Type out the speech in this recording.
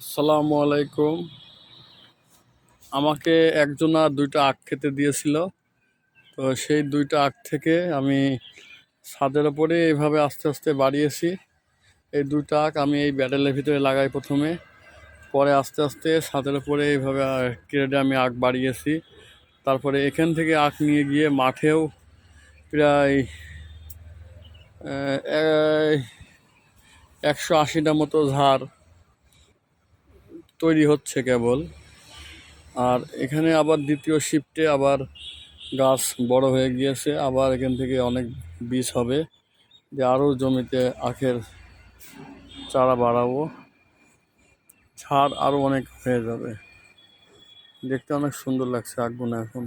আসসালামু আলাইকুম। আমাকে একজনা দুইটা আখ খেতে দিয়েছিল। তো সেই দুইটা আখ থেকে আমি ছাদের ওপরে এইভাবে আস্তে আস্তে বাড়িয়েছি। এই দুইটা আখ আমি এই ব্যারেলের ভিতরে লাগাই প্রথমে, পরে আস্তে আস্তে ছাদের ওপরে এইভাবে ক্রেডে আমি আখ বাড়িয়েছি। তারপরে এখান থেকে আখ নিয়ে গিয়ে মাঠেও প্রায় 180টা মতো ঝাড় তৈরি হচ্ছে কেবল। আর এখানে আবার দ্বিতীয় শিফটে আবার গাছ বড় হয়ে গিয়েছে, আবার এখান থেকে অনেক বীজ হবে, যে আরও জমিতে আখের চারা বাড়াবো, ঝাড় আরও অনেক হয়ে যাবে। দেখতে অনেক সুন্দর লাগছে আখগুলো এখন।